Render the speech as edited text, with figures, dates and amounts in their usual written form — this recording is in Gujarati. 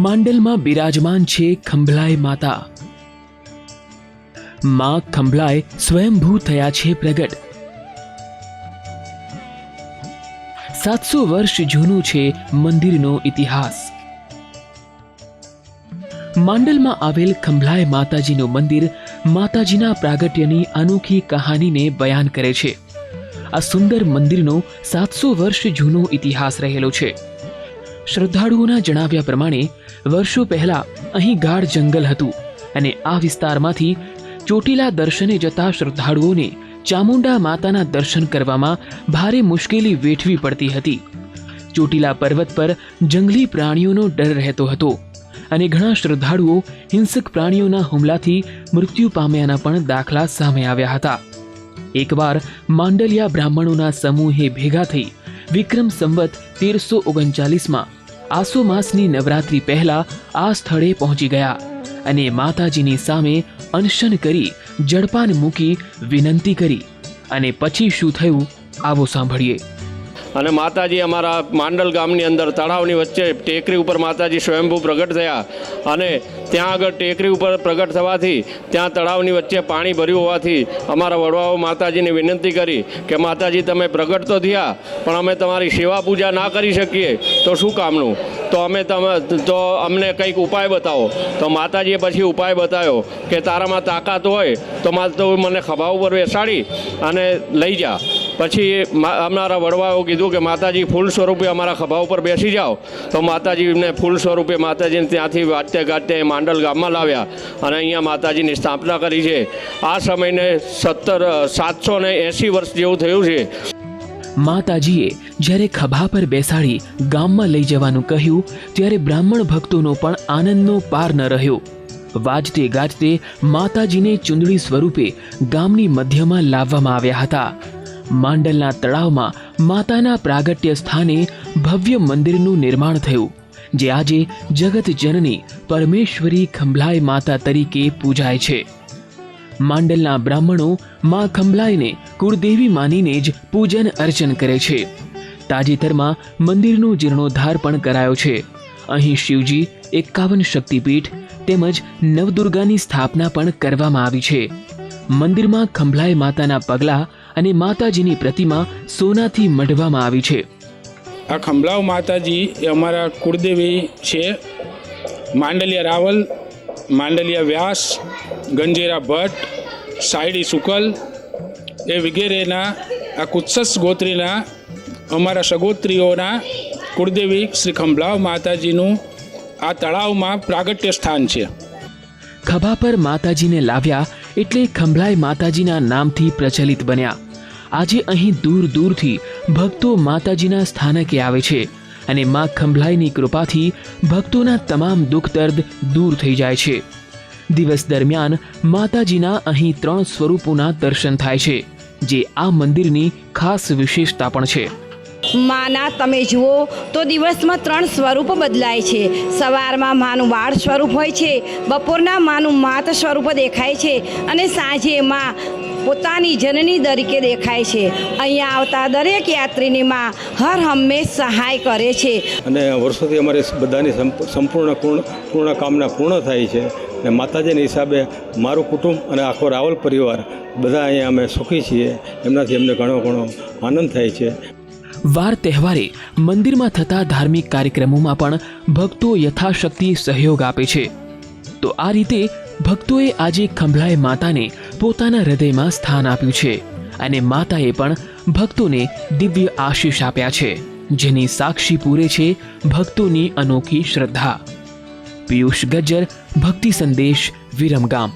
માંડલમાં બિરાજમાન છે ખંભલાય માતા। માં ખંભલાય સ્વયંભૂ થયા છે પ્રગટ। 700 વર્ષ જૂનું છે મંદિરનો ઇતિહાસ। માંડલમાં આવેલ ખંભલાય માતાજીનું મંદિર માતાજીના પ્રાગટ્યની અનોખી કહાનીને બયાન કરે છે। આ સુંદર મંદિરનો 700 વર્ષ જૂનો ઇતિહાસ રહેલો છે। શ્રદ્ધાળુઓના જણાવ્યા પ્રમાણે વર્ષો પહેલા અહીં ગાઢ જંગલ હતું અને આ વિસ્તારમાંથી ચોટીલા દર્શને જતા શ્રદ્ધાળુઓને ચામુંડા માતાના દર્શન કરવામાં ભારે મુશ્કેલી વેઠવી પડતી હતી। ચોટીલા પર્વત પર જંગલી પ્રાણીઓનો ડર રહેતો હતો અને ઘણા શ્રદ્ધાળુઓ હિંસક પ્રાણીઓના હુમલાથી મૃત્યુ પામ્યાના પણ દાખલા સામે આવ્યા હતા। એકવાર માંડલિયા બ્રાહ્મણોના સમૂહે ભેગા થઈ વિક્રમ સંવત 1339માં આસો માસની નવરાત્રી પહેલા આ સ્થળે પહોંચી ગયા અને માતાજીની સામે અનશન કરી જળપાન મૂકી વિનંતી કરી અને પછી શું થયું આવો સાંભળીએ। અને માતાજી અમારા માંડલ ગામની અંદર તળાવની વચ્ચે ટેકરી ઉપર માતાજી સ્વયંભૂ પ્રગટ થયા અને ત્યાં આગળ ટેકરી ઉપર પ્રગટ થવાથી ત્યાં તળાવની વચ્ચે પાણી ભર્યું હોવાથી અમારા વડવાઓ માતાજીને વિનંતી કરી કે માતાજી તમે પ્રગટ તો થયા પણ અમે તમારી સેવા પૂજા ના કરી શકીએ તો શું કામનું, તો અમને કંઈક ઉપાય બતાવો। તો માતાજીએ પછી ઉપાય બતાવ્યો કે તારામાં તાકાત હોય તો મને ખભા ઉપર બેસાડી અને લઈ જા। પછી અમારા વડવાઓ કીધું કે માતાજી ફૂલ સ્વરૂપે અમારા ખભા ઉપર બેસી જાઓ। તો માતાજીને ફૂલ સ્વરૂપે માતાજીને ત્યાંથી વાટતે ગાટતે માંડલ ગામમાં લાવ્યા અને અહીંયા માતાજીની સ્થાપના કરી છે। આ સમયને 780 વર્ષ જેવું થયું છે। માતાજીએ જ્યારે ખભા પર બેસાડી ગામમાં લઈ જવાનું કહ્યું ત્યારે બ્રાહ્મણ ભક્તોનો પણ આનંદનો પાર ન રહ્યો। વાજતે ગાજતે માતાજીને ચુંદડી સ્વરૂપે ગામની મધ્યમાં લાવવામાં આવ્યા હતા। માંડલના તળાવમાં માતાના પ્રાગટ્ય સ્થાને ભવ્ય મંદિરનું નિર્માણ થયું જે આજે જગત જનની પરમેશ્વરી ખંભલાય માતા તરીકે પૂજાય છે। માંડલના બ્રાહ્મણો માં ખંભલાયને કુળદેવી માનીને જ પૂજન અર્ચન કરે છે। તાજેતરમાં મંદિરનો જીર્ણોદ્ધાર પણ કરાયો છે। અહીં શિવજી 51 શક્તિપીઠ તેમજ નવદુર્ગાની સ્થાપના પણ કરવામાં આવી છે। મંદિરમાં ખંભલાય માતાના પગલા અને માતાજીની પ્રતિમા સોનાથી મઢવામાં આવી છે। આ ખંભલાવ માતાજી એ અમારા કુળદેવી છે। માંડલિયા રાવલ, માંડલિયા વ્યાસ, ગંજેરા ભટ્ટ, સાયડી શુકલ એ વગેરેના આ કુત્સસ ગોત્રીના અમારા સગોત્રીઓના કુળદેવી શ્રી ખંભલાવ માતાજીનું આ તળાવમાં પ્રાગટ્ય સ્થાન છે। ખભા પર માતાજીને લાવ્યા એટલે ખંભલાય માતાજીના નામથી પ્રચલિત બન્યા। આજે અહીં દૂર દૂરથી ભક્તો માતાજીના સ્થાનકે આવે છે અને માં ખંભલાયની કૃપાથી ભક્તોના તમામ દુઃખ દર્દ દૂર થઈ જાય છે। દિવસ દરમિયાન માતાજીના અહીં 3 સ્વરૂપોના દર્શન થાય છે જે આ મંદિરની ખાસ વિશેષતા પણ છે। માના તમે જુઓ તો દિવસમાં 3 સ્વરૂપ બદલાય છે। સવારમાં માનું બાળ સ્વરૂપ હોય છે, બપોરના માનું માત સ્વરૂપ દેખાય છે અને સાંજે માં પોતાની જનની તરીકે દેખાય છે। અહીંયા આવતા દરેક યાત્રીની માં હર હંમેશ સહાય કરે છે અને વર્ષોથી અમારે બધાની પૂર્ણ કામના પૂર્ણ થાય છે અને માતાજીના હિસાબે મારું કુટુંબ અને આખો રાવલ પરિવાર બધા અહીંયા અમે સુખી છીએ। એમનાથી અમને ઘણો આનંદ થાય છે। વાર તહેવારે મંદિરમાં થતા ધાર્મિક કાર્યક્રમોમાં પણ ભક્તો યથાશક્તિ સહયોગ આપે છે। તો આ રીતે ભક્તોએ આજે ખંભલાય માતાને પોતાના હૃદયમાં સ્થાન આપ્યું છે અને માતાએ પણ ભક્તોને દિવ્ય આશીષ આપ્યા છે જેની સાક્ષી પૂરે છે ભક્તોની અનોખી શ્રદ્ધા। પિયુષ ગજ્જર, ભક્તિ સંદેશ, વિરમગામ।